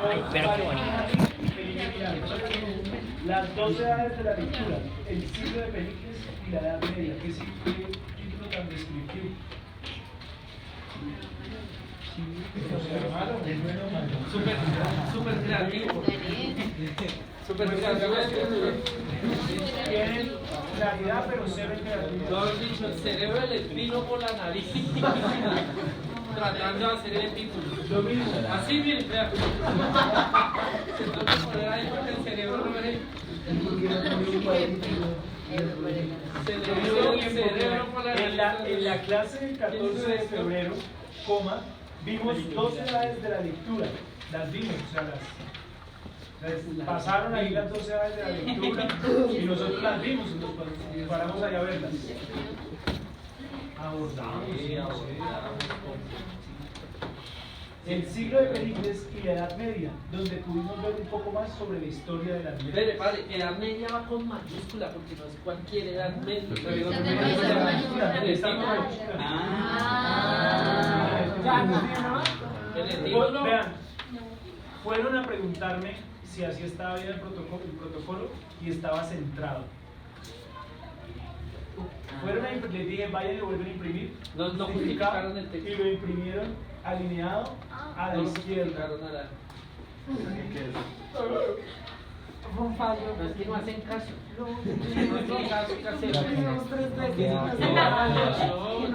Ay, pero qué bonito. Las 12 edades de la lectura, el siglo de Pericles y la Edad Media. ¿Qué título tan descriptivo? Súper creativo. Súper creativo. Tienen claridad, pero cero creatividad. Lo has dicho, el cerebro del espino por la nariz. Tratando de hacer el título. Lo mismo. Así bien, vea. Se toca poner ahí porque el cerebro no ve. Cerebro por la nariz. En la clase del 14 de febrero, vimos 12 edades de la lectura. Las vimos, o sea, pasaron ahí las 12 edades de la lectura y nosotros las vimos y nos paramos ahí a verlas. Abordamos. El siglo de Pericles y la Edad Media, donde pudimos ver un poco más sobre la historia de las letras. Espere, padre, edad media va con mayúscula porque no es cualquier edad media. Vean, fueron a preguntarme si así estaba bien el protocolo y estaba centrado. Fueron a les dije, vayan y lo vuelven a imprimir. No justificaron el Y texto. lo imprimieron alineado a la izquierda. Fue un fallo. No es que no hacen caso.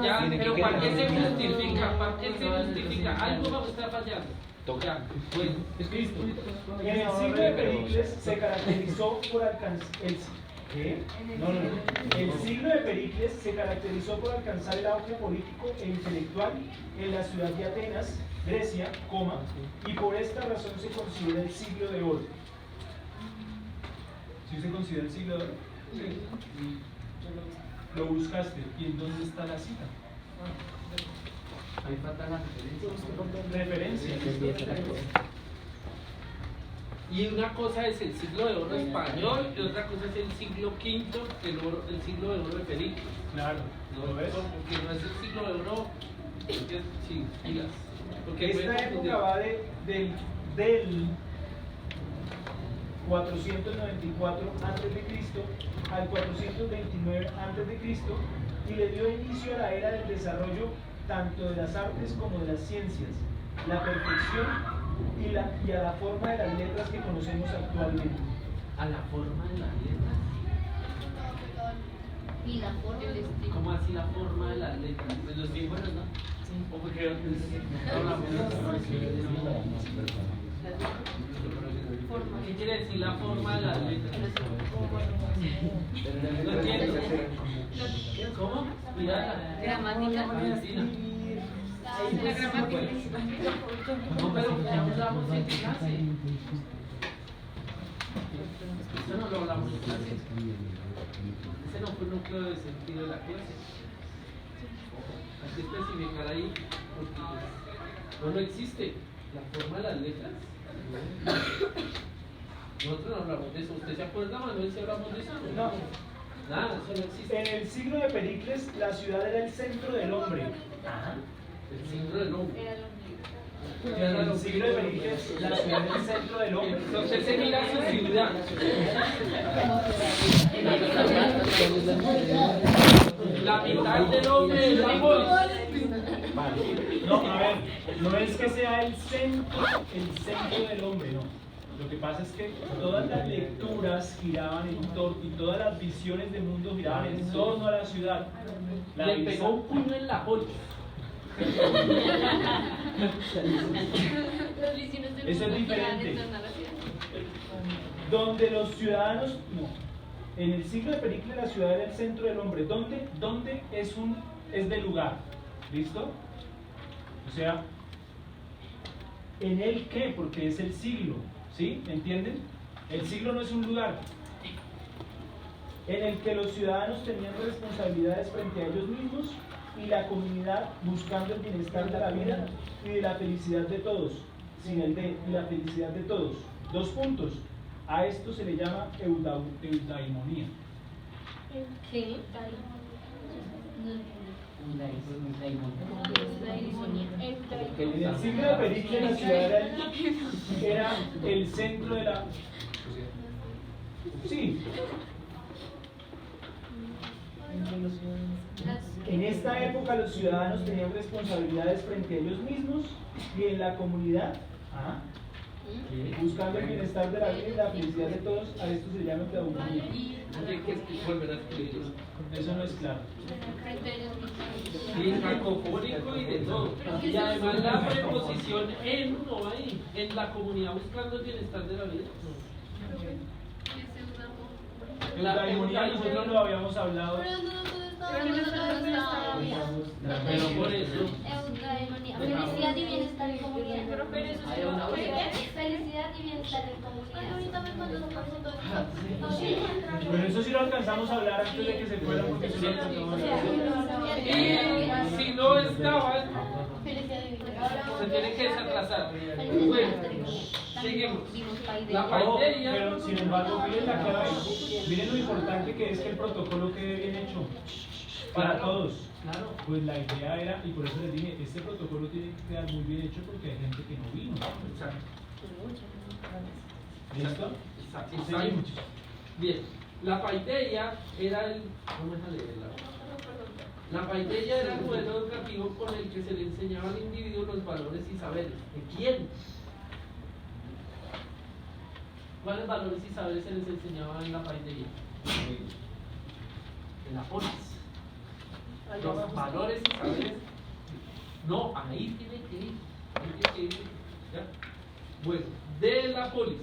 Ya, pero ¿para qué se justifica? ¿Para qué se justifica? Algo va a estar fallando. Ya, bueno. En el siglo de Pericles se caracterizó por alcanzar El siglo de Pericles se caracterizó por alcanzar el auge político e intelectual en la ciudad de Atenas, Grecia, y por esta razón se considera el siglo de oro. ¿Sí se considera el siglo de oro? Sí. Lo buscaste. ¿Y en dónde está la cita? Ahí falta la referencia. Y una cosa es el siglo de oro español y otra cosa es el siglo V, el siglo de oro de Pericles. Claro, ¿lo ves? Porque no es el siglo de oro, sí, digas. Porque esta época va del 494 a.C. al 429 a.C. y le dio inicio a la era del desarrollo tanto de las artes como de las ciencias, la perfección y a la forma de las letras que conocemos actualmente. ¿A la forma de las letras? Y la forma del estilo. ¿Cómo así la forma de las letras? De los símbolos, ¿no? Sí. ¿O porque ¿qué quiere decir la forma de las letras? ¿No entiendo? ¿Cómo? Mira, Gramática. la gramática. No, pero ya hablamos en clase. Eso no lo hablamos en clase. Ese no fue el núcleo de sentido de la clase. Hay que especificar ahí porque no existe la forma de las letras. Nosotros no hablamos de eso. ¿Usted se acuerda, Manuel, si hablamos de eso? No. Nada, eso no existe. En el siglo de Pericles, la ciudad era el centro del hombre. El siglo del hombre. En el siglo de Pericles, la ciudad era el centro del hombre. Entonces se mira su ciudad. La mitad del hombre es la polis. No, a ver, no es que sea el centro del hombre, no. Lo que pasa es que todas las lecturas giraban en torno, y todas las visiones del mundo giraban en torno a la ciudad. Le pegó un puño en la polis. Eso es diferente. Donde los ciudadanos, no. En el siglo de Pericles la ciudad era el centro del hombre. ¿Dónde es del lugar? ¿Listo? O sea, ¿en el qué? Porque es el siglo. ¿Sí? ¿Entienden? El siglo no es un lugar en el que los ciudadanos tenían responsabilidades frente a ellos mismos y la comunidad buscando el bienestar de la vida y de la felicidad de todos, sin el de y la felicidad de todos. 2 puntos. A esto se le llama eudaimonía. ¿Qué? En el siglo de Pericles la ciudad era el centro de la... Sí. En esta época los ciudadanos tenían responsabilidades frente a ellos mismos y en la comunidad, buscando el bienestar de la vida y la felicidad de todos. A esto se llama pedagogia. Eso no es claro. Y cacofónico y de todo. Y además la preposición en no ahí, en la comunidad buscando el bienestar de la vida. La eudaimonia nosotros lo habíamos hablado. Pero por eso. Felicidad y bienestar en comunidad. Felicidad y bienestar en comunidad. Pero eso sí lo alcanzamos a hablar antes de que se fueran, porque eso lo alcanzamos a hablar. Y si no estaban, se tienen que desatrasar. Bueno, seguimos. La Ojo, paideia. pero sin embargo, miren la clave. Miren lo importante que es que el protocolo quede bien hecho para todos. Claro. Pues la idea era, y por eso les dije, este protocolo tiene que quedar muy bien hecho porque hay gente que no vino. Exacto. ¿Listo? Exacto. Seguimos. Bien, la paideia era el. ¿Cómo es la paideia era el modelo educativo con el que se le enseñaba al individuo los valores y saberes. ¿De quién? ¿Cuáles valores y saberes se les enseñaba en la paideia? De la polis. Los valores y saberes. No, ahí tiene que ir. Ahí tiene que ir. ¿Ya? Bueno, de la polis.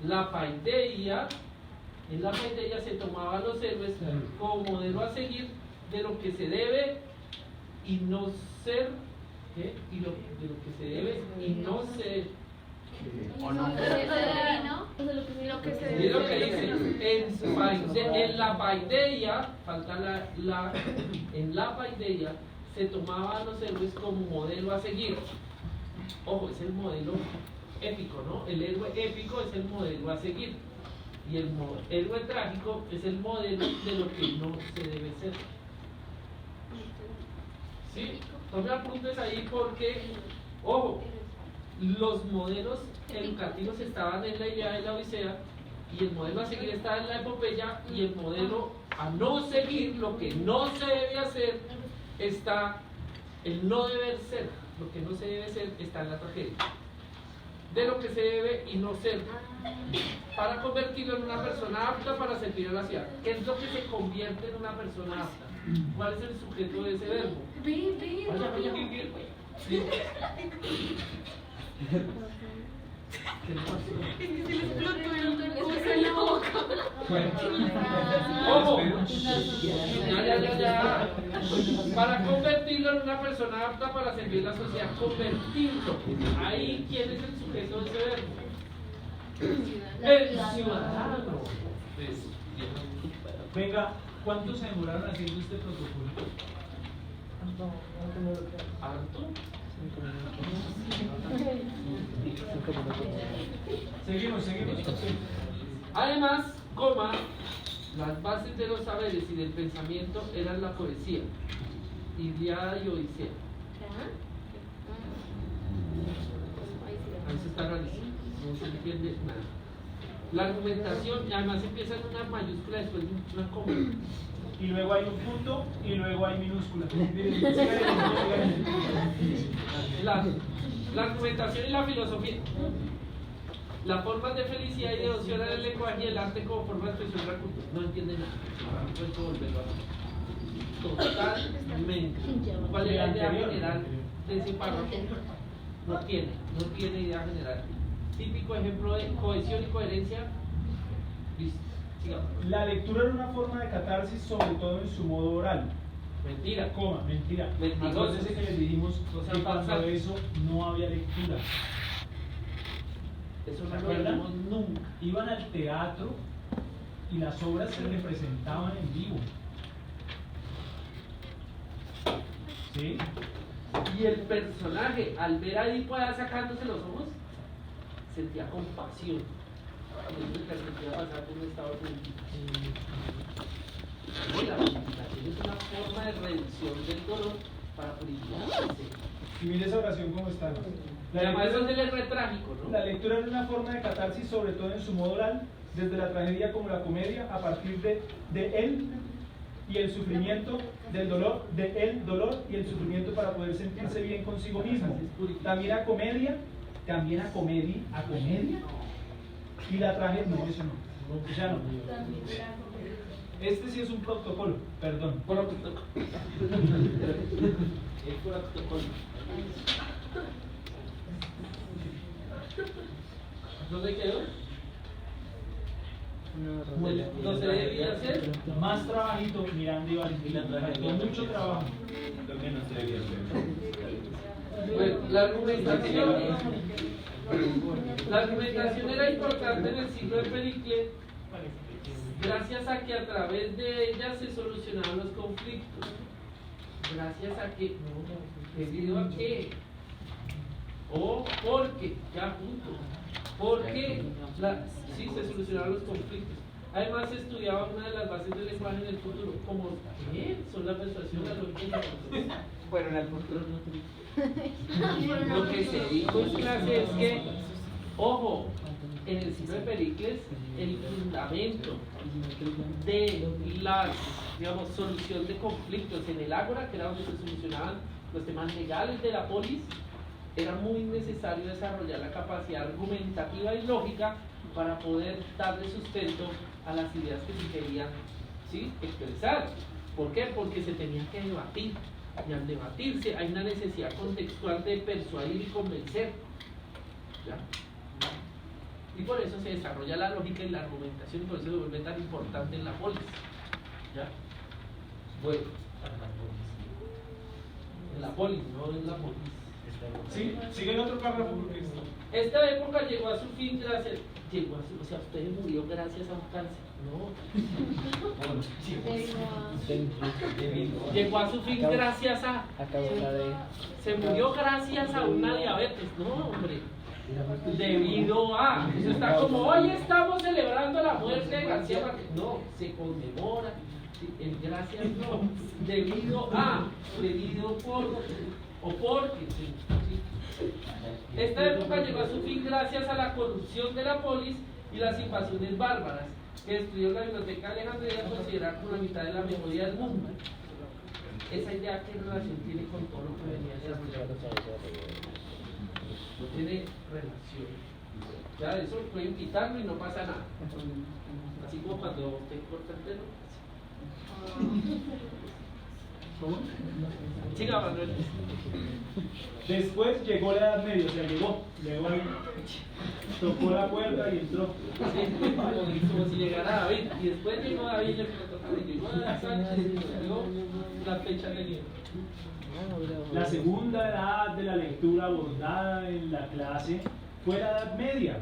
La paideia, en la paideia se tomaban los héroes como modelo a seguir de lo que se debe y no ser, ¿qué? Y de lo que se debe y no ser. ¿O no? Y lo que dice, en la paideia, falta en la paideia se tomaban los héroes como modelo a seguir. Ojo, es el modelo épico, ¿no? El héroe épico es el modelo a seguir. Y el héroe trágico es el modelo de lo que no se debe ser. ¿Sí? Tome apuntes ahí porque, ojo, los modelos educativos estaban en la Ilíada y la Odisea, y el modelo a seguir estaba en la epopeya, y el modelo a no seguir, lo que no se debe hacer, está el no deber ser. Lo que no se debe ser está en la tragedia. De lo que se debe y no ser, para convertirlo en una persona apta para servir a la ciudad. ¿Qué es lo que se convierte en una persona apta? ¿Cuál es el sujeto de ese verbo? ¿Sí? Ojo, ya. Para convertirlo en una persona apta para servir a la sociedad, convertirlo. Ahí, ¿quién es el sujeto de ese verbo? El ciudadano. Venga, ¿cuánto se demoraron haciendo este protocolo? ¿Harto? Seguimos. Además, las bases de los saberes y del pensamiento eran la poesía, Ilíada y Odisea. Ahí se está rarísimo, no se entiende nada. La argumentación, y además empieza en una mayúscula después de una coma. Y luego hay un punto y luego hay minúsculas. La argumentación y la filosofía. Las formas de felicidad y de devoción en el lenguaje y el arte como forma de expresión de la cultura. No entiende nada. No puedo volverlo a hacer. Totalmente. ¿Cuál es la idea general de ese párrafo? No tiene idea general. Típico ejemplo de cohesión y coherencia. Listo. Sigamos. La lectura era una forma de catarsis, sobre todo en su modo oral. Mentira. Mentira. Mentiroso. Entonces que les dijimos que cuando eso no había lectura. Eso no ¿Se lo acuerdan? vimos nunca. Iban al teatro y las obras se representaban en vivo. ¿Sí? Y el personaje, al ver a Edipo sacándose los ojos, sentía compasión. Es lo que sentía pasar por un estado de No, la purificación es una forma de reducción del dolor para purificarse. Y mire esa oración cómo está. Además, eso es del re trágico, ¿no? La lectura es una forma de catarsis, sobre todo en su modo oral, desde la tragedia como la comedia, a partir de él y el sufrimiento, del dolor, de el dolor y el sufrimiento para poder sentirse bien consigo mismo. También a comedia, y la tragedia, no, eso no, ya no. Este sí es un protocolo, perdón. Protocolo. El protocolo. ¿Dónde quedó? No se debía hacer. Más trabajito, Miranda y Valentina, faltó mucho trabajo. Lo que no se debía hacer. Bueno, la argumentación era importante en el siglo de Pericles, gracias a que a través de ella se solucionaban los conflictos. Gracias a que, debido a que, o porque, ya punto, porque sí se solucionaron los conflictos. Además, se estudiaba una de las bases del lenguaje en el futuro, como ¿qué? Son la persuasión, la lógica. Bueno, en el futuro no. Lo que se dijo en clase es que, ojo, en el siglo de Pericles, el fundamento de la, digamos, solución de conflictos en el ágora, que era donde se solucionaban los temas legales de la polis, era muy necesario desarrollar la capacidad argumentativa y lógica para poder darle sustento a las ideas que se querían, ¿sí?, expresar. ¿Por qué? Porque se tenía que debatir. Y al debatirse hay una necesidad contextual de persuadir y convencer. ¿Ya? Y por eso se desarrolla la lógica y la argumentación, y por eso se vuelve tan importante en la polis. ¿Ya? Bueno, en la polis, no en la polis. Sí, sigue el otro párrafo porque Esta época llegó a su fin gracias. O sea, usted murió gracias a un cáncer. No. Llegó a su fin gracias a. Se murió gracias a una diabetes. No, hombre. Debido a. Eso está como hoy estamos celebrando la muerte de García Márquez. No, se conmemora. El gracias no. Debido a. Debido por. O porque. Sí. Esta época llegó a su fin gracias a la corrupción de la polis y las invasiones bárbaras que destruyó la biblioteca de Alejandría, considerada como la mitad de la memoria del mundo. Esa idea, ¿qué relación tiene con todo lo que venía a ser? No tiene relación. Ya, eso pueden quitarlo y no pasa nada. Así como cuando te corta el pelo. ¿cómo? Siga, Manuel. Después llegó la Edad Media, o sea, llegó ahí, tocó la puerta y entró. Sí, como si llegara David. Y después llegó David y le tocó y llegó Sánchez y llegó la fecha de nieve. La segunda edad de la lectura abordada en la clase fue la Edad Media.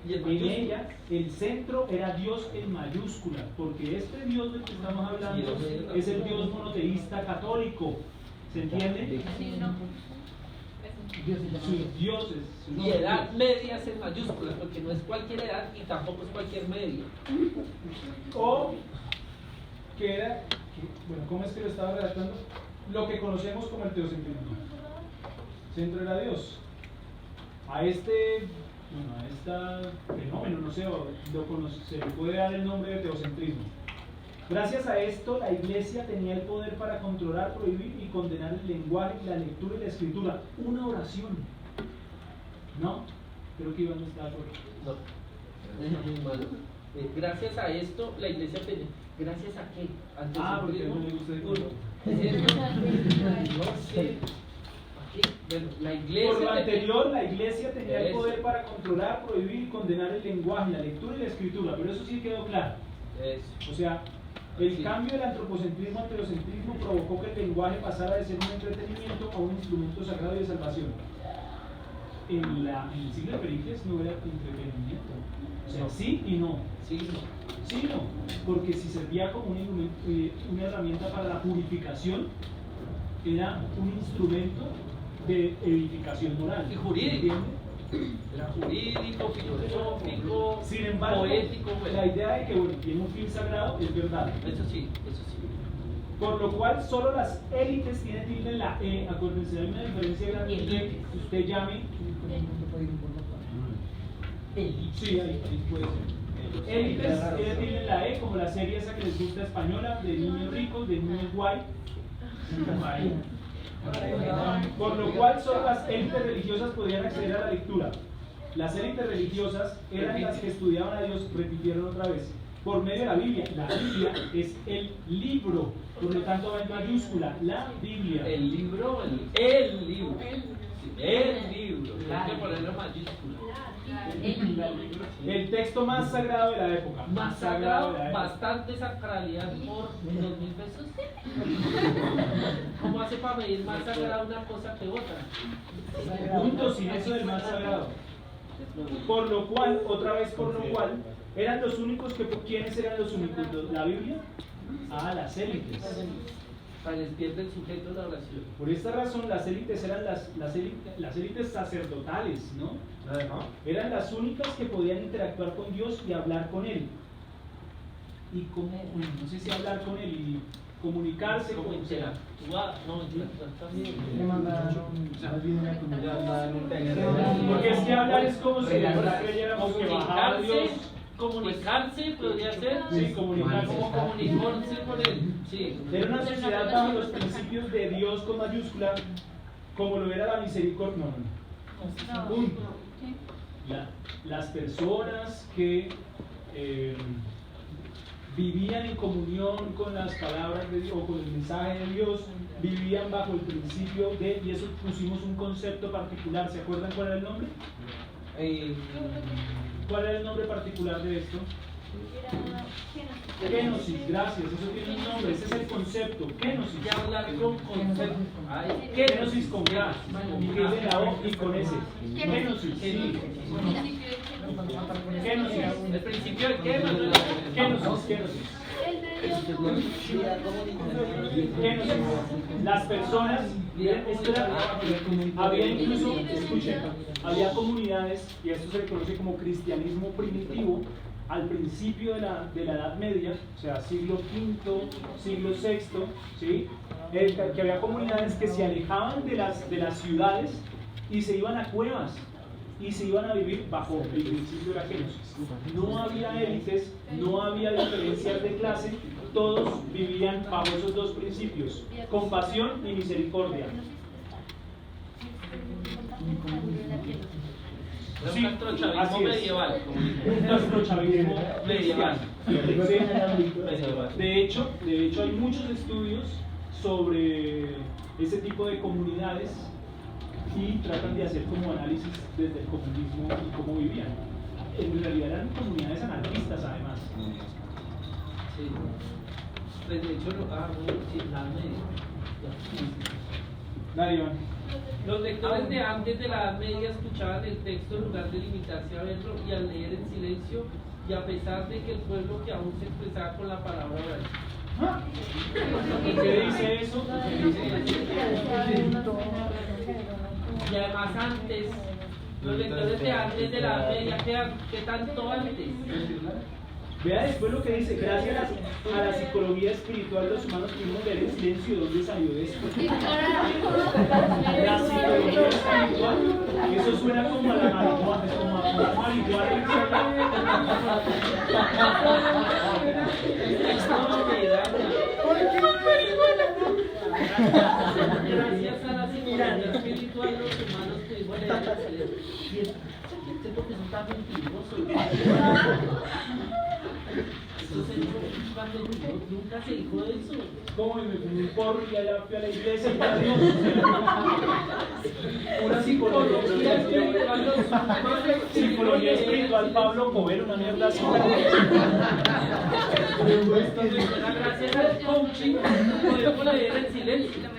Y el En mayúscula. ella, el centro era Dios en mayúscula, porque este Dios del que estamos hablando es el Dios monoteísta católico. ¿Se entiende? Sí, no. Sus dioses. sus Y edad media es en mayúsculas, porque no es cualquier edad y tampoco es cualquier medio. O que era, bueno, ¿cómo es que lo estaba redactando? Lo que conocemos como el teocentrismo. Centro era Dios. A este fenómeno, no sé, se le puede dar el nombre de teocentrismo. Gracias a esto, la Iglesia tenía el poder para controlar, prohibir y condenar el lenguaje, la lectura y la escritura. Una oración. ¿No? Creo que Iván no está de acuerdo. No, es muy malo. Gracias a esto, la iglesia tenía. ¿Gracias a qué? ¿Al Porque teocentrismo? no le gusta el Uno. ¿Es cierto? No sé. ¿A qué? Bueno, la iglesia. Por lo tenía- anterior, la Iglesia tenía el Eso. poder para controlar, prohibir y condenar el lenguaje, la lectura y la escritura, pero eso sí quedó claro. Eso. O sea, el Sí. cambio del antropocentrismo al teocentrismo provocó que el lenguaje pasara de ser un entretenimiento a un instrumento sagrado y de salvación. En el siglo de Pericles no era entretenimiento. O sea, sí y no. Sí, no. Sí y no. Porque si servía como una herramienta para la purificación, era un instrumento de edificación moral. Y jurídico. ¿Entiende? Era jurídico, filosófico, Sin embargo, poético. Bueno. la idea de que bueno, tiene un fin sagrado es verdad. Eso sí, eso sí. Por lo cual, solo las élites tienen tilde en la E. Acuérdense, hay una diferencia grande entre que usted llame. Sí, ahí puede ser. Élites tienen tilde en la E, como la serie esa que les gusta española, de niños ricos, de niños guay. Por lo cual, solo las élites religiosas podían acceder a la lectura. Las élites religiosas eran las que estudiaban a Dios, repitieron otra vez, por medio de la Biblia. La Biblia es el libro, por lo tanto va en mayúscula, la Biblia. El libro, el libro. Sí, el libro. Hay que ponerlo en mayúscula. El texto más sagrado de la época. Más sagrado, bastante sacralidad por 2.000 pesos. ¿Cómo hace para medir más sagrada una cosa que otra? Punto sin eso del más sagrado. Por lo cual, otra vez por lo cual, eran los únicos que, ¿quiénes eran los únicos? ¿La Biblia? Ah, las élites. Para les pierde el sujeto de la oración. Por esta razón, las élites eran las élites sacerdotales, ¿no? Eran las únicas que podían interactuar con Dios y hablar con Él. Y cómo, bueno, no sé si hablar con Él y comunicarse ¿Cómo con interactúa? No, interactuar también. Porque es que hablar es como si ahora creyéramos que bajaba Dios. Comunicarse podría ser. Sí, comunicarse. Como comunicarse con Él. Sí. Era una sociedad bajo los principios de Dios con mayúscula, como lo era la misericordia. No. Punto. Las personas que vivían en comunión con las palabras de Dios o con el mensaje de Dios, vivían bajo el principio de, y eso pusimos un concepto particular. ¿Se acuerdan cuál era el nombre? ¿Cuál era el nombre particular de esto? Kenosis, gracias, eso tiene un nombre, ese es el concepto, kenosis. Ya hablar con concepto. Kenosis con K, y que es de la O y con S. Kenosis, sí. Kenosis. El principio de qué, Manuel? Kenosis. Kenosis. Las personas, esto era, había incluso, escuchen, había comunidades, y esto se le conoce como cristianismo primitivo, al principio de la Edad Media, o sea, siglo V, siglo VI, ¿sí? Que había comunidades que se alejaban de las ciudades y se iban a cuevas y se iban a vivir bajo el principio de la kenosis. No había élites, no había diferencias de clase, todos vivían bajo esos dos principios, compasión y misericordia. Sí, así es. Medieval. Un astrochavismo Medieval. Sí. De hecho, hay muchos estudios sobre ese tipo de comunidades y tratan de hacer como análisis desde el comunismo y cómo vivían. En realidad eran comunidades anarquistas, además. Sí. Pues de hecho, bueno, sí, nada medio. Dale, Iván. Los lectores de antes de la Edad Media escuchaban el texto en lugar de limitarse a verlo y al leer en silencio, y a pesar de que el pueblo que aún se expresaba con la palabra oral. ¿Qué dice eso? Y además antes, los lectores de antes de la Edad Media, ¿qué tanto antes? Vea después lo que dice, gracias a la psicología espiritual los humanos pudimos leer en silencio. ¿Dónde salió esto? La psicología espiritual, eso suena como a la marihuana, como a la marihuana. Gracias a la psicología espiritual los humanos pudimos leer en silencio. Porque son tan mentirosos. Nunca se dijo eso. ¿Cómo me fumé un porro y allá fui a la iglesia y a Dios? Una psicología espiritual, psicología espiritual, Pablo Coelho, una mierda así. Gracias al coaching podemos leer en silencio.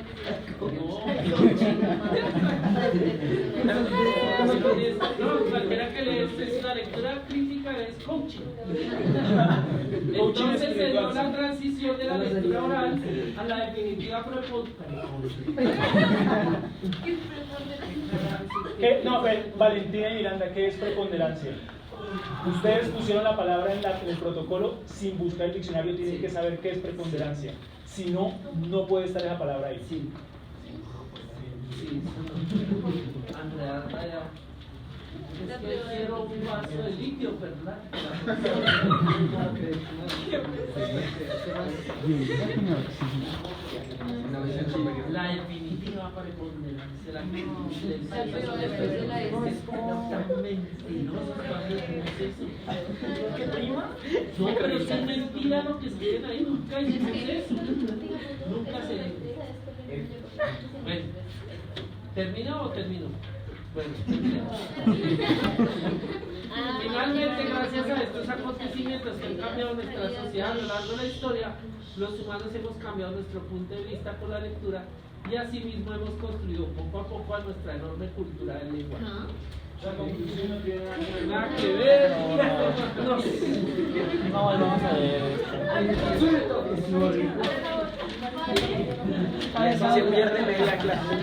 No, cualquiera que lee es la lectura crítica es coaching. Entonces se dio la transición de la lectura oral a la definitiva No, Valentina y Miranda, ¿qué es preponderancia? Ustedes pusieron la palabra en el protocolo sin buscar el diccionario, tienen que saber qué es preponderancia. Si no, no puede estar esa palabra ahí. Sí. Andrea, vaya. Es que quiero un vaso de litio, ¿verdad? La definitiva preponderancia, la no, pero si es mentira lo que escriben ahí, nunca hicimos eso. Nunca se. Bueno, ¿termina o termino? Bueno, finalmente, gracias a estos acontecimientos que han cambiado nuestra sociedad a lo largo de la historia, los humanos hemos cambiado nuestro punto de vista con la lectura y asimismo hemos construido poco a poco a nuestra enorme cultura del lenguaje. La conclusión no tiene Nada que ver. No volvamos a ver esto. Se pierde media clase.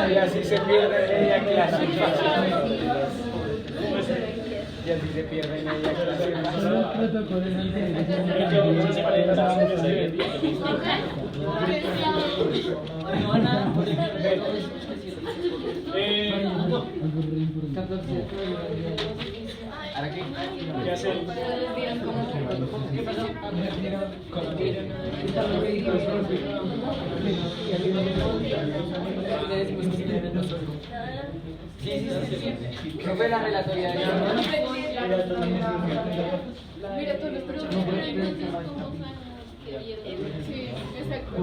Y así se pierde media clase. Y así se pierde media clase. ¿Ahora qué? ¿Qué hacemos? ¿Qué pasó? ¿No fue la relatoría de Mira, tú los sí, exacto.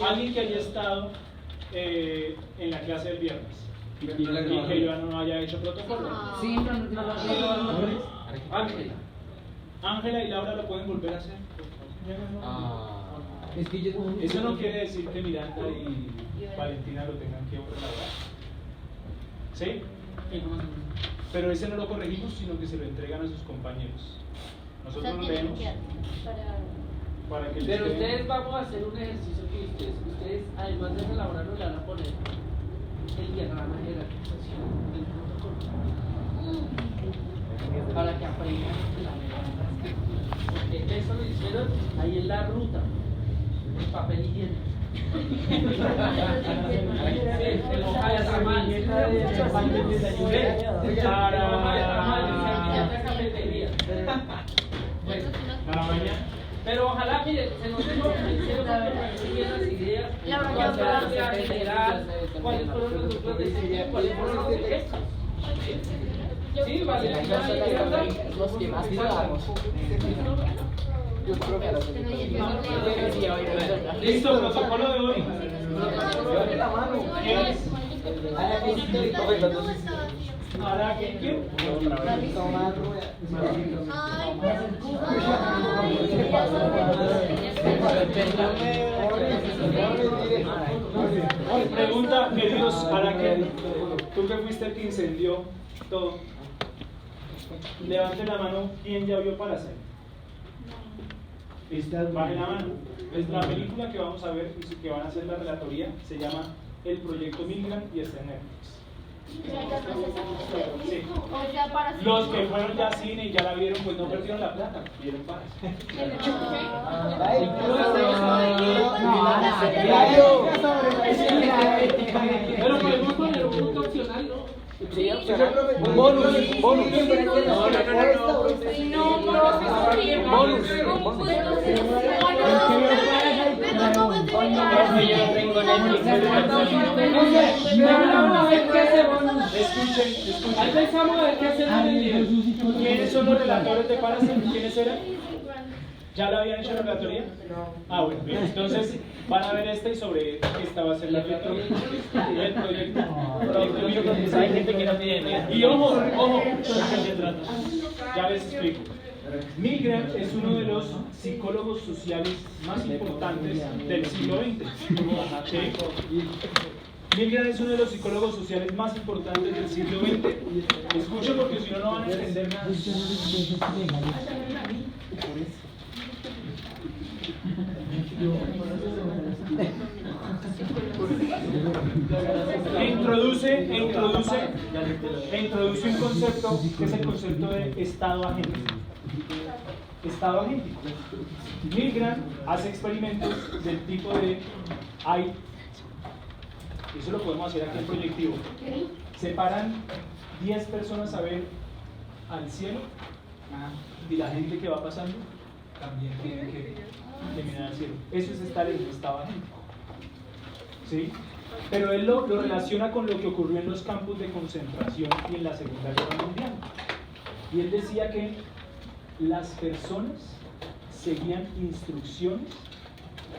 Alguien que haya estado en la clase del viernes y que yo no haya hecho protocolo. Sí, no lo Ángela y Laura lo pueden volver a hacer. Es que Eso no quiere decir que Miranda y Valentina lo tengan que elaborar. ¿Sí? Pero ese no lo corregimos, sino que se lo entregan a sus compañeros. Nosotros lo leemos para que les Pero quede. ustedes vamos a hacer un ejercicio que ustedes además de elaborarlo, le van a poner el diagrama de jerarquización del protocolo para que aprendan la verdad. Porque eso lo hicieron ahí en la ruta, en papel higiénico. El hoja de ramal, Para mañana. pero ojalá, miren, se nos dijo que hicieron las ideas, general, cuáles fueron los grupos de estudio, cuáles fueron los efectos. Sí, vale, los que más trabajamos. Yo creo que a los Listo, protocolo de hoy. ¿Qué es? ¿Ahora qué? Pregunta, queridos, ¿para qué? Tú que fuiste el que incendió todo. Levante la mano, ¿quién ya vio Parasite? Baje la mano. Es la película que vamos a ver y que van a hacer la relatoría. Se llama El Proyecto Milgram y está en Netflix. Sí. Los que fueron ya a cine y ya la vieron, pues no perdieron la plata, vieron Parasite. Pero podemos poner un punto opcional, ¿no? Un bonus. Escuchen. Ahí pensamos a ver qué hacemos en el nivel. ¿Quiénes son los relatores de Parasite? ¿Quiénes eran? ¿Ya la habían hecho la relatoría? Ah, bueno, bien. Entonces van a ver esta y sobre esta va a ser la relatoría. El proyecto. Hay gente que no tiene idea. Y ojo, ya les explico. Milgram es uno de los psicólogos sociales más importantes del siglo XX. ¿Sí? Milgram es uno de los psicólogos sociales más importantes del siglo XX. Escuchen porque si no, no van a entender nada. introduce un concepto que es el concepto de estado agéntico. Estado agéntico. Milgram hace experimentos del tipo de eso lo podemos hacer aquí en proyectivo. Separan 10 personas a ver al cielo y la gente que va pasando también tiene que mirar al cielo. Eso es estar en un estado agéntico. ¿Sí? Pero él lo relaciona con lo que ocurrió en los campos de concentración y en la Segunda Guerra Mundial. Y él decía que las personas seguían instrucciones.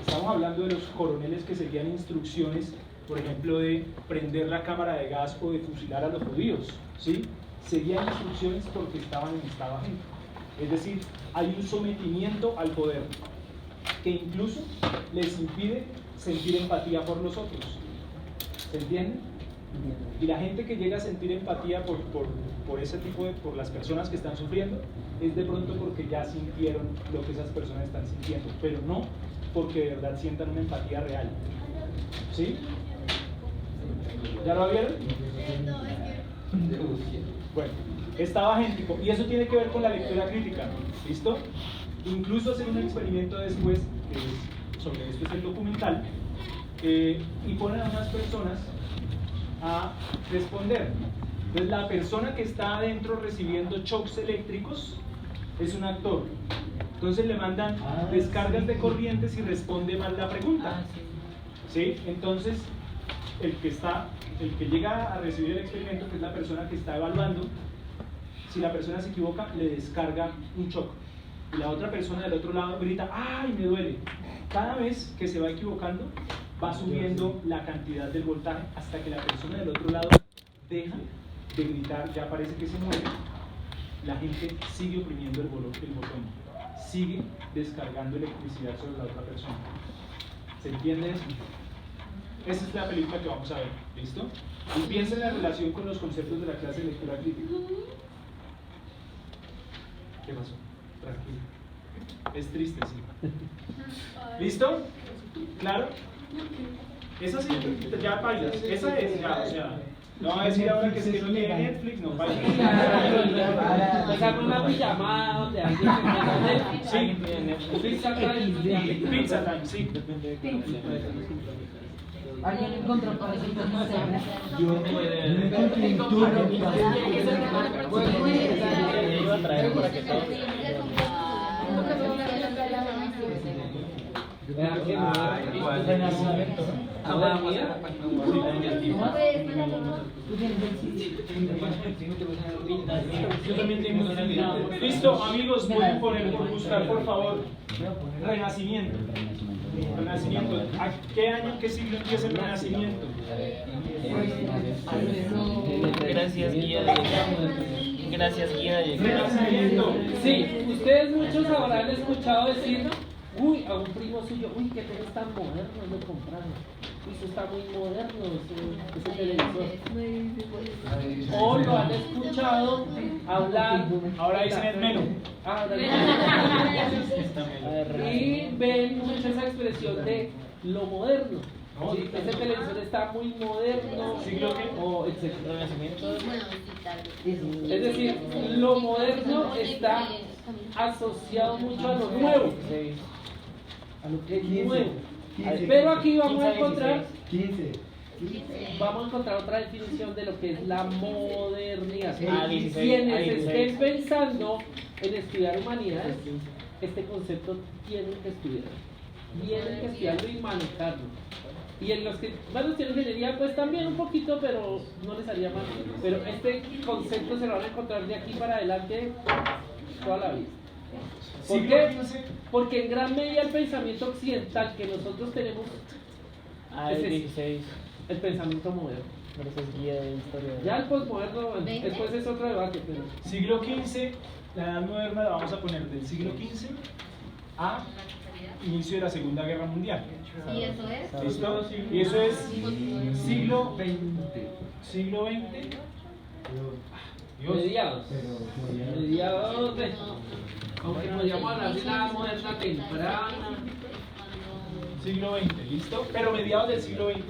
Estamos hablando de los coroneles que seguían instrucciones, por ejemplo, de prender la cámara de gas o de fusilar a los judíos, ¿sí? Seguían instrucciones porque estaban en estado agéntico. Es decir, hay un sometimiento al poder que incluso les impide sentir empatía por los otros. ¿Se entiende? Y la gente que llega a sentir empatía por ese tipo de, por las personas que están sufriendo, es de pronto porque ya sintieron lo que esas personas están sintiendo, pero no porque de verdad sientan una empatía real. ¿Sí? ¿Ya lo vieron? Bueno, estado agéntico, y eso tiene que ver con la lectura crítica. ¿Listo? Incluso hacer un experimento después, sobre esto es el documental, y ponen a unas personas a responder. Entonces la persona que está adentro recibiendo shocks eléctricos es un actor. Entonces le mandan descargas de corrientes y responde mal la pregunta. ¿Sí? Entonces el que llega a recibir el experimento, que es la persona que está evaluando, si la persona se equivoca, le descarga un shock. Y la otra persona del otro lado grita, ¡ay, me duele! Cada vez que se va equivocando, va subiendo la cantidad del voltaje hasta que la persona del otro lado deja de gritar, ya parece que se muere. La gente sigue oprimiendo el botón, sigue descargando electricidad sobre la otra persona. ¿Se entiende eso? Esa es la película que vamos a ver, ¿listo? Y piensa en la relación con los conceptos de la clase de lectura crítica. ¿Qué pasó? Tranquilo. Es triste, sí. ¿Listo? ¿Claro? Esa sí, ya bailas. Esa es, ya, o sea. No va a decir ahora que es que no tiene Netflix, no bailas. Pues hago una pijamada donde alguien se Sí, Pizza Time. Pizza Time, sí. ¿Alguien encontró para eso? Iba a traer para que todos. Renacimiento. Listo, amigos, pueden poner por buscar, por favor. Renacimiento. Renacimiento. ¿A qué año, qué siglo empieza el Renacimiento? Gracias, guía. Gracias, guía. Renacimiento. Sí, ustedes muchos habrán escuchado decir, uy, a un primo suyo, uy, que tele tan moderno, lo compraron. Uy, eso está muy moderno, ese televisor. O lo han escuchado hablar. Ahora dicen el menú. Y ven mucho esa expresión de lo moderno. Sí, ese televisor está muy moderno. ¿Siglo qué? O etc. Renacimiento. Es decir, lo moderno está asociado mucho a lo nuevo. A lo que es nuevo. Pero aquí vamos a encontrar otra definición de lo que es la modernidad. Quienes estén pensando en estudiar humanidades, este concepto tienen que estudiarlo y manejarlo. Y en los que van a estudiar ingeniería, pues también un poquito, pero no les haría mal. Pero este concepto se lo van a encontrar de aquí para adelante toda la vida. ¿Por qué? Porque en gran medida el pensamiento occidental que nosotros tenemos es 16. el pensamiento moderno. Gracias, guía de historia. Ya el postmoderno, bueno, después es otro debate. Pero... Siglo XV, la edad moderna la vamos a poner del siglo XV a inicio de la Segunda Guerra Mundial. ¿Y eso es? ¿Listo? Y eso es siglo XX. Siglo XX. Dios. Mediados de... Aunque podríamos hablar de la moderna temprana. Siglo XX, ¿listo? Pero mediados del siglo XX.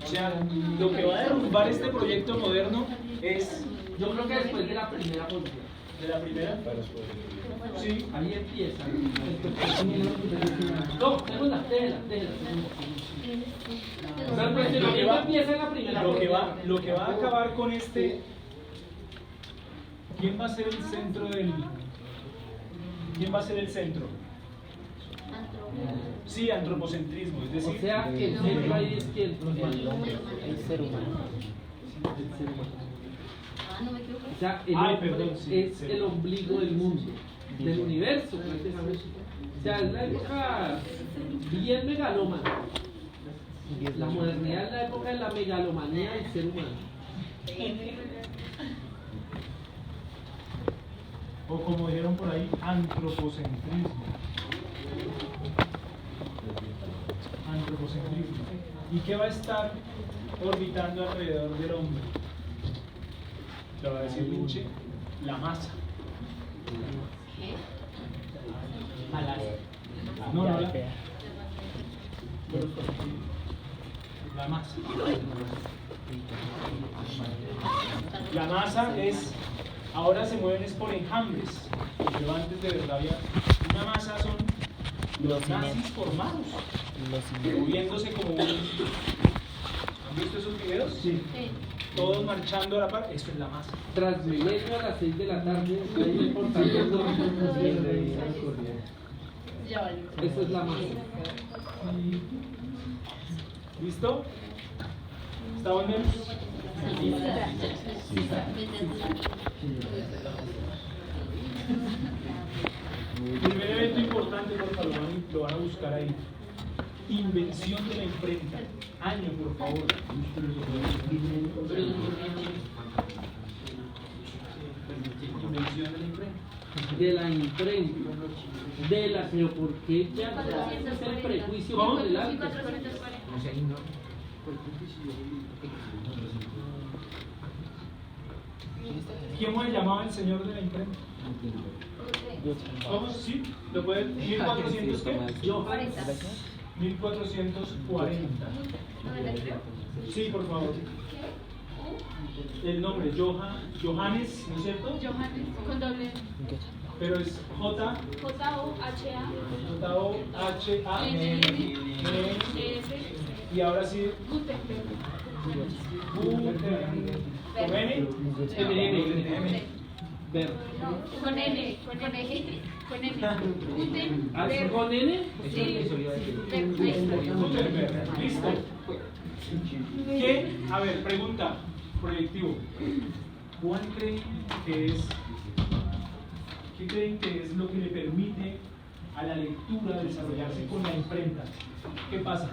O sea, lo que va a derrumbar este proyecto moderno es Yo creo que después de la primera posición. de la primera. Sí, Ahí empieza. No, déjala. O sea, el cuestionamiento empieza en la primera posición. lo que va a acabar con este, ¿quién va a ser el centro del? ¿Quién va a ser el centro? Sí, antropocentrismo, es decir, O sea, que el centro ahí es quien. El ser humano. Ah, no me equivoco. O sea, el Ay, hombre perdón, sí, es sí. el ombligo del mundo, del universo prácticamente. O sea, es la época bien megalómana. La modernidad es la época de la megalomanía del ser humano. o como dijeron por ahí, antropocentrismo. Antropocentrismo. ¿Y qué va a estar orbitando alrededor del hombre? Lo va a decir Nietzsche, la masa. No, no, la masa. La masa es, ahora se mueven es por enjambres, pero antes de verdad había una masa, son los nazis formados, moviéndose como un... ¿Han visto esos videos? Sí. Todos marchando a la par, eso es la masa. Transmilenio a las 6 de la tarde, ahí importando. Ya vale. Eso es la masa. ¿Listo? ¿Está bueno? Primer evento importante, por favor, lo van a buscar ahí. Invención de la imprenta. Año, por favor. Invención de la imprenta. De la imprenta. De la, pero ¿por qué ya es el prejuicio por delante? ¿Quién me llamaba el señor de la imprenta? ¿Cómo? ¿Sí? ¿Lo pueden? ¿1400 qué? Yo, 1440. Sí, por favor. El nombre, Johannes, ¿no es cierto? Johannes, con doble Pero es J-O-H-A J-O-H-A-N-S. Y ahora sí, Gutenberg. ¿con N? ver. Con N. Gutenberg. ¿Ah, con N? Sí. Gutenberg, listo. ¿Qué? A ver, pregunta, proyectivo. ¿Cuál creen que es? ¿Qué creen que es lo que le permite a la lectura desarrollarse con la imprenta? ¿Qué pasa?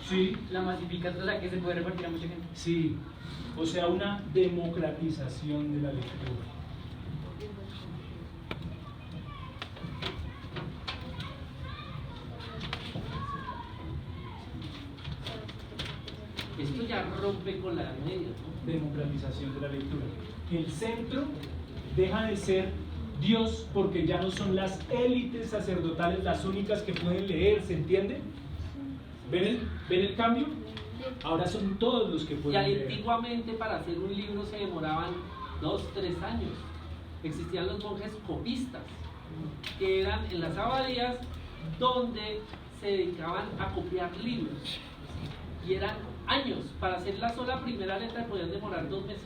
Sí, La masificación, o sea, que se puede repartir a mucha gente. sí. O sea, una democratización de la lectura. Esto ya rompe con la Edad Media, ¿no? Democratización de la lectura. El centro deja de ser Dios porque ya no son las élites sacerdotales las únicas que pueden leer, ¿se entiende? ¿Ven el cambio? Ahora son todos los que Y pueden leer. antiguamente para hacer un libro se demoraban 2-3 años. Existían los monjes copistas, que eran en las abadías donde se dedicaban a copiar libros. Y eran años. Para hacer la sola primera letra podían demorar 2 meses.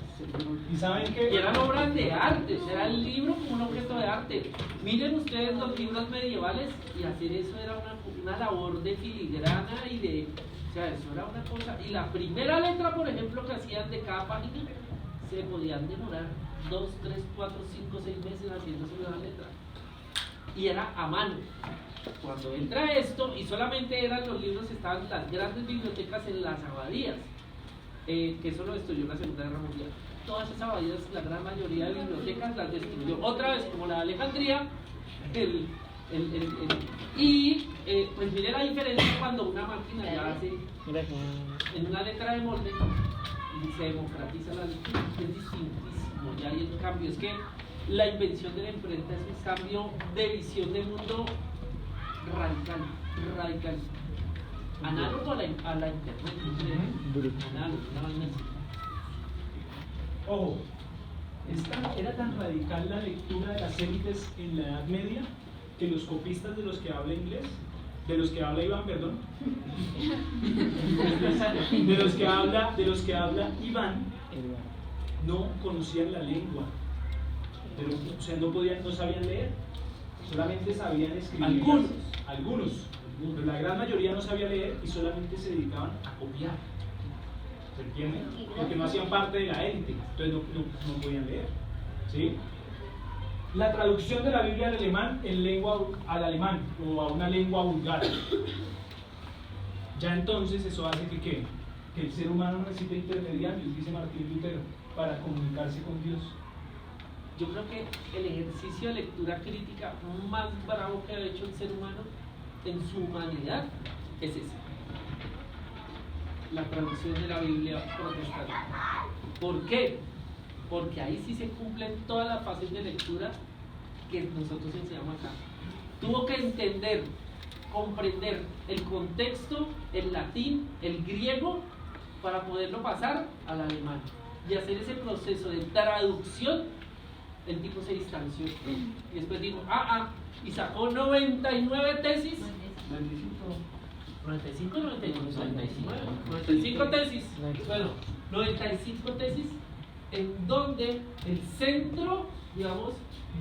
¿Y saben Y qué? eran obras de arte, era el libro como un objeto de arte. Miren ustedes los libros medievales y hacer eso era una labor de filigrana y de... O sea, eso era una cosa. Y la primera letra, por ejemplo, que hacían de cada página, se podían demorar 2, 3, 4, 5, 6 meses haciéndose una letra. Y era a mano. Cuando entra esto, y solamente eran los libros, estaban las grandes bibliotecas en las abadías, que eso lo destruyó la Segunda Guerra Mundial. Todas esas abadías, la gran mayoría de bibliotecas las destruyó. Otra vez, como la de Alejandría, pues mire la diferencia cuando una máquina ya hace en una letra de molde y se democratiza la lectura. Es distintísimo, ya hay el cambio. Es que la invención de la imprenta es un cambio de visión del mundo radical. Análogo a la internet, yo creo. Análogo, una vaina así. Ojo, era tan radical la lectura de las élites en la Edad Media que los copistas de los que habla inglés, de los que habla Iván, perdón, de los que habla Iván, no conocían la lengua, o sea, no sabían leer, solamente sabían escribir. Algunos, pero la gran mayoría no sabía leer y solamente se dedicaban a copiar. ¿Se entiende? Porque no hacían parte de la élite, entonces no podían leer. ¿Sí? La traducción de la Biblia al alemán al alemán o a una lengua vulgar. Ya entonces eso hace que el ser humano necesita intermediarios, dice Martín Lutero, para comunicarse con Dios. Yo creo que el ejercicio de lectura crítica más bravo que ha hecho el ser humano en su humanidad es ese. La traducción de la Biblia protestante. ¿Por qué? Porque ahí sí se cumplen todas las fases de lectura que nosotros enseñamos acá. Tuvo que entender, comprender el contexto, el latín, el griego, para poderlo pasar al alemán. Y hacer ese proceso de traducción, el tipo se distanció. Y después dijo, y sacó 99 tesis. 95, 95 tesis. Bueno, 95 tesis en donde el centro, digamos,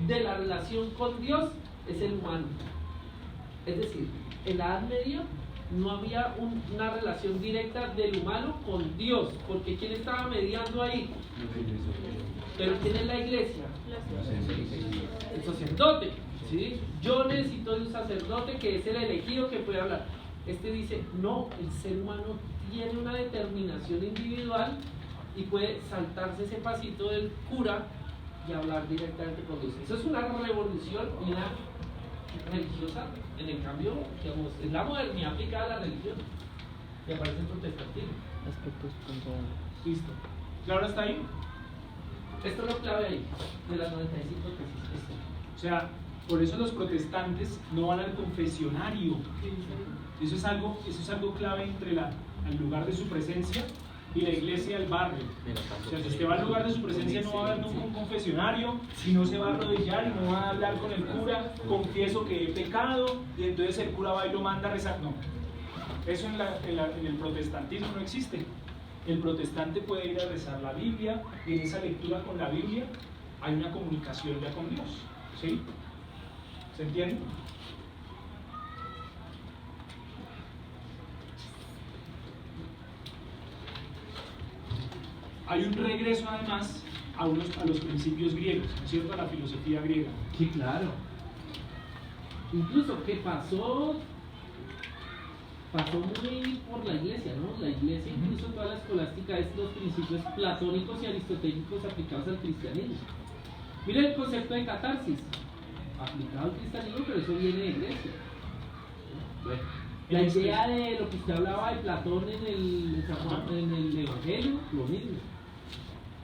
de la relación con Dios es el humano. Es decir, en la Edad Media no había una relación directa del humano con Dios, porque ¿quién estaba mediando ahí? Pero ¿quién es la iglesia? El sacerdote. ¿Sí? Yo necesito de un sacerdote que es el elegido que puede hablar. Este dice, no, el ser humano tiene una determinación individual y puede saltarse ese pasito del cura y hablar directamente con Dios. Eso es una revolución y una religiosa. En el cambio, digamos, es la modernidad aplicada a la religión y aparece el protestantismo. Aspectos puntuales. Listo. ¿Claro hasta ahí? Esto es lo clave ahí, de las 95 tesis. O sea, por eso los protestantes no van al confesionario. Eso es algo clave entre el lugar de su presencia y la iglesia del barrio. O sea, si usted va al lugar de su presencia no va a haber nunca un confesionario, y no se va a arrodillar y no va a hablar con el cura, confieso que he pecado, y entonces el cura va y lo manda a rezar. No, eso en el protestantismo no existe. El protestante puede ir a rezar la Biblia, y en esa lectura con la Biblia hay una comunicación ya con Dios. ¿Sí? ¿Se entiende? Hay un regreso además a los principios griegos, ¿no es cierto? A la filosofía griega. Sí, claro. Incluso que pasó muy por la iglesia, ¿no? La iglesia, incluso toda la escolástica, es los principios platónicos y aristotélicos aplicados al cristianismo. Miren el concepto de catarsis, aplicado al cristianismo, pero eso viene de Grecia. Bueno, la idea de lo que usted hablaba de Platón en el Evangelio, lo mismo.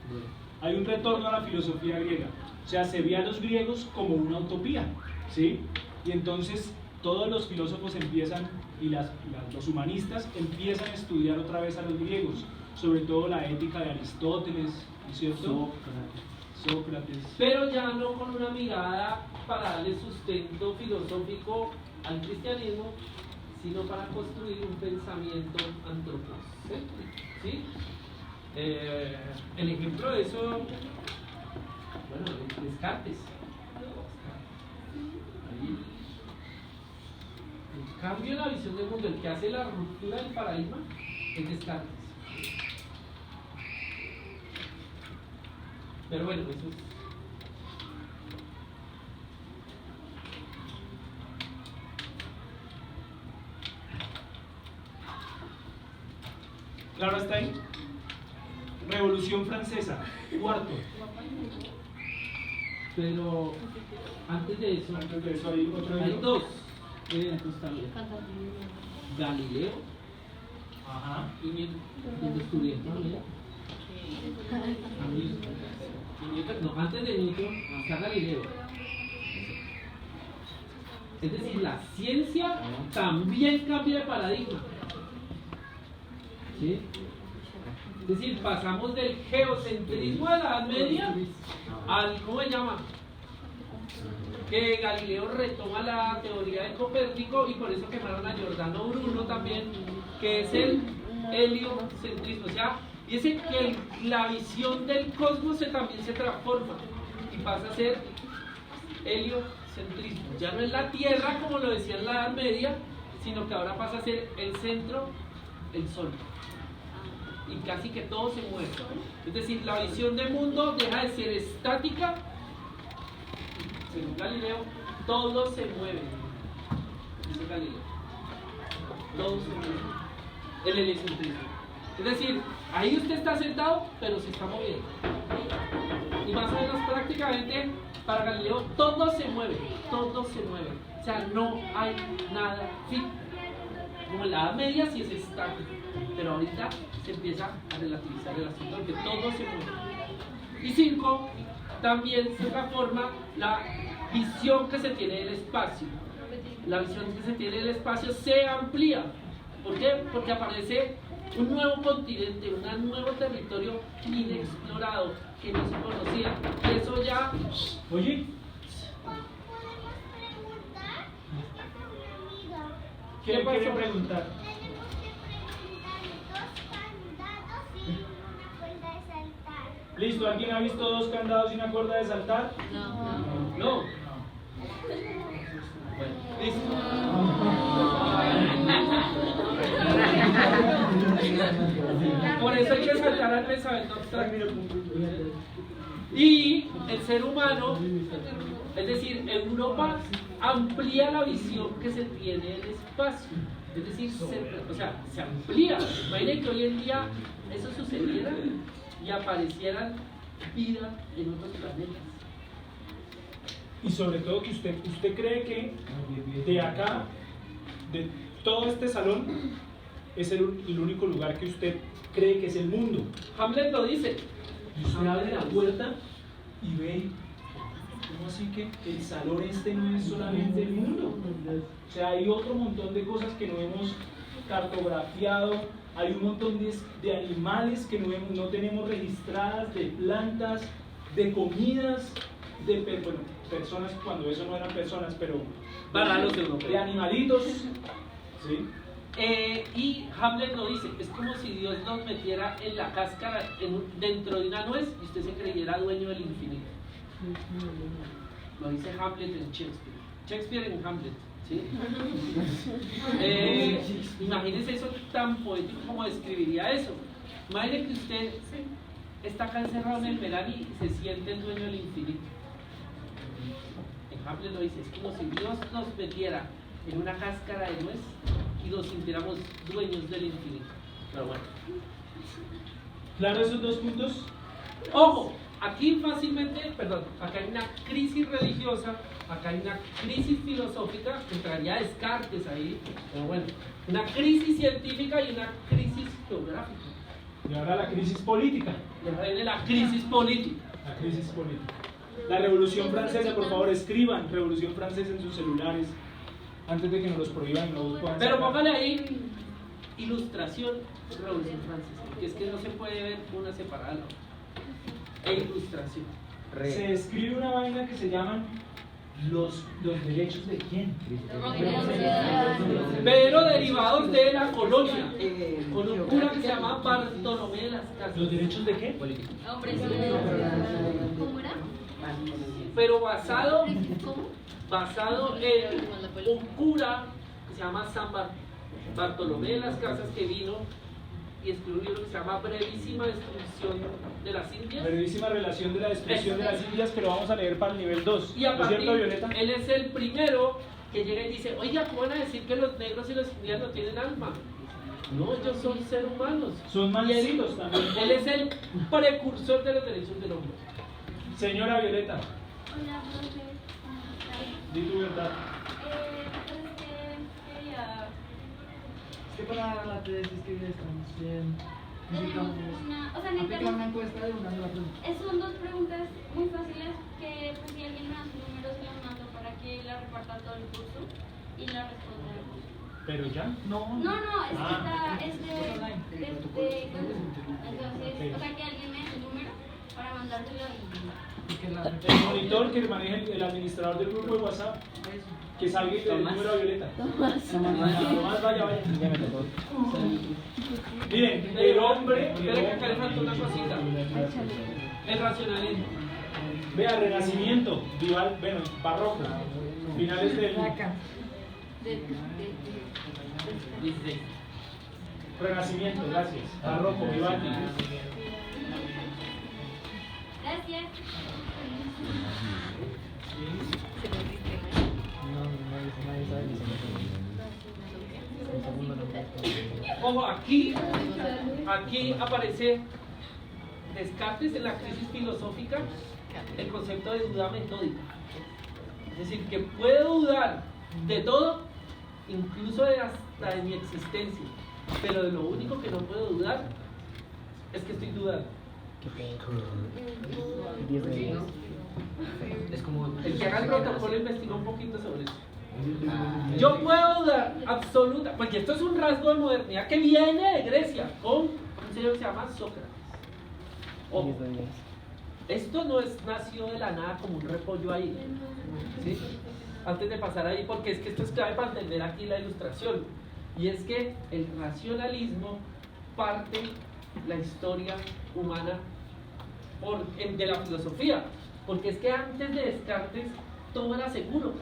Bueno. Hay un retorno a la filosofía griega. O sea, se ve a los griegos como una utopía, ¿sí? Y entonces todos los filósofos empiezan, y los humanistas empiezan a estudiar otra vez a los griegos, sobre todo la ética de Aristóteles, ¿no es cierto? Sócrates. Pero ya no con una mirada para darle sustento filosófico al cristianismo, sino para construir un pensamiento antropocéntrico, ¿sí? El ejemplo de eso, bueno, es Descartes. Ahí. El cambio en la visión del mundo, el que hace la ruptura del paradigma, es Descartes. Pero bueno, eso es. ¿Claro hasta ahí? Revolución Francesa, cuarto. Pero antes de eso hay otro hay libro. dos eventos también. Galileo y el descubrimiento de Newton. No, antes de Newton está Galileo. Es decir, la ciencia también cambia de paradigma. ¿Sí? Es decir, pasamos del geocentrismo de la Edad Media al, ¿cómo se llama? Que Galileo retoma la teoría de Copérnico y por eso quemaron a Giordano Bruno también, que es el heliocentrismo. O sea, dice que la visión del cosmos también se transforma y pasa a ser heliocentrismo. Ya no es la Tierra como lo decía en la Edad Media, sino que ahora pasa a ser el centro, el Sol. Y casi que todo se mueve. Es decir, la visión del mundo deja de ser estática. Según Galileo, todo se mueve. Dice Galileo. Todo se mueve. El heliocentrismo. Es decir, ahí usted está sentado, pero se está moviendo. Y más o menos prácticamente para Galileo todo se mueve. Todo se mueve. O sea, no hay nada fijo. Como en la Edad Media sí es estático. Pero ahorita se empieza a relativizar el asunto porque todo se mueve. Y 5, también se transforma la visión que se tiene del espacio. La visión que se tiene del espacio se amplía. ¿Por qué? Porque aparece un nuevo continente, un nuevo territorio inexplorado que no se conocía. Y eso ya... Oye, ¿qué ¿Qué pasó? quiere preguntar? Listo, ¿alguien ha visto 2 candados y una cuerda de saltar? No. Bueno, listo. Por eso hay que saltar al pensamiento abstracto. Y el ser humano, es decir, Europa amplía la visión que se tiene del espacio. Es decir, se amplía. Imaginen que hoy en día eso sucediera y aparecieran vida en otros planetas. Y sobre todo que usted cree que de acá, de todo este salón, es el único lugar que usted cree que es el mundo. Hamlet lo dice. Y usted abre la puerta y ve, ¿cómo así que el salón este no es solamente el mundo? O sea, hay otro montón de cosas que no hemos cartografiado, hay un montón de animales que no tenemos registradas, de plantas, de comidas, de personas, cuando eso no eran personas, pero Para los europeos. de animalitos. ¿Sí? Y Hamlet lo dice, es como si Dios nos metiera en la cáscara dentro de una nuez y usted se creyera dueño del infinito. Lo dice Hamlet en Shakespeare. Shakespeare en Hamlet, ¿sí? Imagínese eso tan poético como describiría eso. Imagínese que usted está acá encerrado en el verano y se siente el dueño del infinito. En Hamlet lo dice, es como si Dios nos metiera en una cáscara de nuez y nos sintiéramos dueños del infinito. Pero bueno. ¿Claro esos 2 puntos? Ojo, aquí fácilmente, acá hay una crisis religiosa, acá hay una crisis filosófica, entraría Descartes ahí, pero bueno, una crisis científica y una crisis geográfica. Y ahora la crisis política. Y ahora viene la crisis política. La crisis política. La Revolución Francesa, por favor, escriban Revolución Francesa en sus celulares antes de que nos los prohíban y no los puedan Pero sacar. póngale ahí ilustración Revolución Francesa, porque es que no se puede ver una separada de la otra. E ilustración. Se escribe una vaina que se llaman los derechos de quién. Pero derivados de la colonia, con un cura que se llama Bartolomé de las Casas. ¿Los derechos de qué? Hombres ¿Cómo era? Pero basado ¿Cómo? en un cura que se llama San Bartolomé de las Casas, que vino y escribió un libro que se llama Brevísima Destrucción de las Indias. Brevísima relación de la destrucción de las Indias, que lo vamos a leer para el nivel 2. Y a ¿No es partir, cierto, Violeta? él es el primero que llega y dice, oiga, ¿cómo van a decir que los negros y los indígenas no tienen alma? No, ellos son seres humanos. Son Y él, mancitos también. él es el precursor de los derechos del hombre. Señora Violeta, Hola, profe. ¿Cómo estás? di tu verdad. Quería Es que para la tesis que estamos bien. tenemos una, o sea, Aplica necesitamos, una encuesta de una sola pregunta. son 2 preguntas muy fáciles que pues, si alguien me da su número se las mando para que la reparta todo el curso y la responda el curso. Pero ya. No, es que está, entonces, o sea, que alguien me dé su número para mandárselo El monitor que maneja el administrador del grupo de WhatsApp, que salga el número a Violeta. Tomás, vaya. Miren, el hombre. Espera que acá le falta una cosita. El racionalismo. Vea, Renacimiento, Vival, bueno, barroco, finales del 16. Renacimiento, gracias. Barroco, Vivaldi. Gracias. Ojo, aquí aparece Descartes en la crisis filosófica el concepto de duda metódica. Es decir, que puedo dudar de todo, incluso hasta de mi existencia, pero de lo único que no puedo dudar es que estoy dudando. Es como el que haga el protocolo investigó un poquito sobre eso. Yo puedo dudar absoluta, porque esto es un rasgo de modernidad que viene de Grecia con un señor que se llama Sócrates. Ojo, esto no nació de la nada como un repollo ahí, ¿sí? Antes de pasar ahí, porque es que esto es clave para entender aquí la ilustración, y es que el racionalismo parte la historia humana de la filosofía, porque es que antes de Descartes todo era seguro,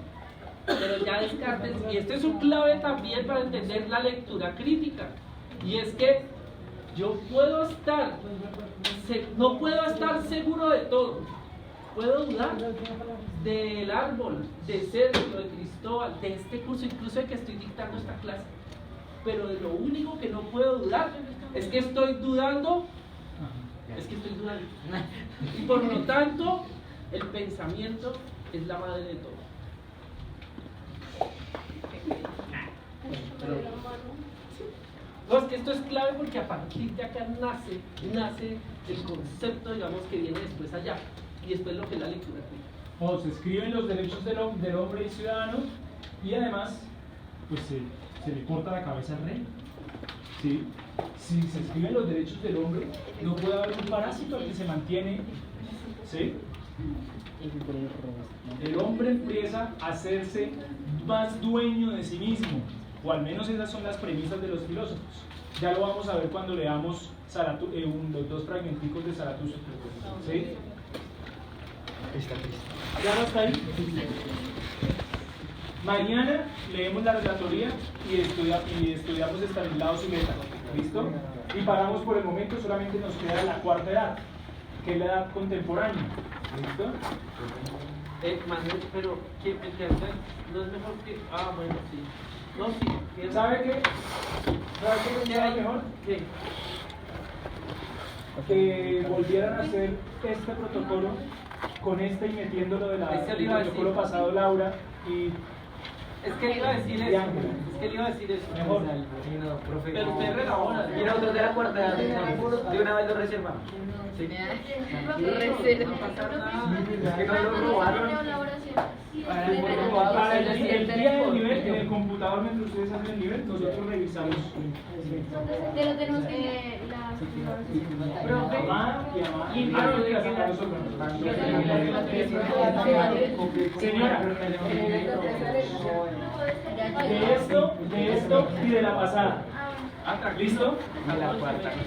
pero ya Descartes, y esto es un clave también para entender la lectura crítica, y es que yo no puedo estar seguro de todo, puedo dudar del árbol, de Sergio, de Cristóbal, de este curso, incluso de que estoy dictando esta clase, pero de lo único que no puedo dudar es que estoy dudando. Y por lo tanto, el pensamiento es la madre de todo. No, es que esto es clave porque a partir de acá nace el concepto, digamos, que viene después allá, y después lo que es la lectura crítica. O se escriben los derechos del hombre y ciudadano, y además, pues se le corta la cabeza al rey. ¿Sí? Si se escriben los derechos del hombre, no puede haber un parásito al que se mantiene. ¿Sí? El hombre empieza a hacerse más dueño de sí mismo, o al menos esas son las premisas de los filósofos. Ya lo vamos a ver cuando leamos los dos fragmenticos de Zaratustra. ¿Sí? ¿Ya no está ahí? Mañana leemos la relatoría y estudiamos estabilizados y beta. ¿Listo? Y paramos por el momento, solamente nos queda la cuarta edad, que es la edad contemporánea. ¿Listo? Manuel, pero que meterse no es mejor que. Ah, bueno, sí. No, sí. ¿Sabe qué? ¿Sabe qué sería mejor? ¿Qué? Que volvieran a hacer este protocolo con y metiéndolo del protocolo pasado Laura y. Es que le iba a decir eso. Mejor. Pero usted relabora. Y nosotros de la cuarta edad, de una vez lo reservamos. Sí. No pasa nada. Es que no lo robaron. Para el día del nivel, en el computador, mientras ustedes hacen el nivel, nosotros revisamos. Pero tenemos que Amar y amar. Señora, de esto y de la pasada. ¿Listo?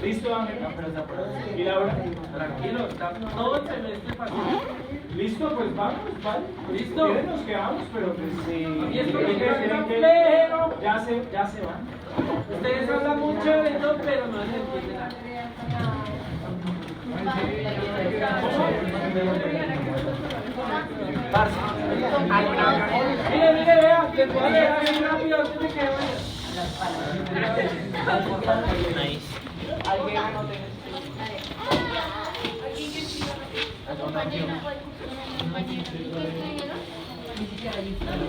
¿Listo, Ángel? ¿Y Laura? Tranquilo, está todo el semestre pasado. ¿Listo? Pues vamos, ¿vale? ¿Listo? Si quieren nos quedamos, pero pues Y esto tienen no que- pero ya se van. ustedes hablan mucho de esto, pero no les entienden nada. Mire, vea, les voy a leer así rápido antes de que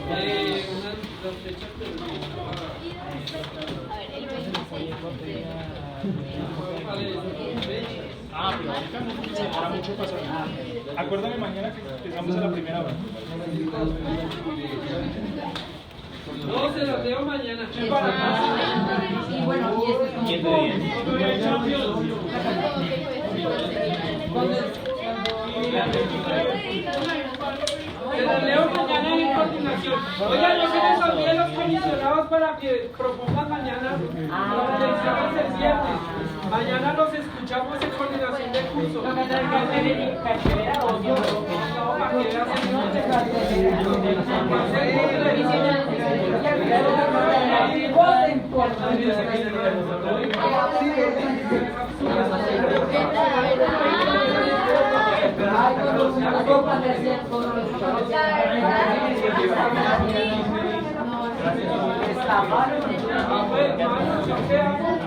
unas fechas, pero Pero ahorita no se demora mucho pasar. Acuérdame mañana que empezamos a la primera hora. 12 se los leo mañana. Y bueno, y este es como ¿Quién te dice? Se los leo mañana en coordinación. Oigan, no se les olviden los comisionados para que propongan mañana las elecciones del viernes. Mañana los escuchamos en coordinación de curso. No, para que vean.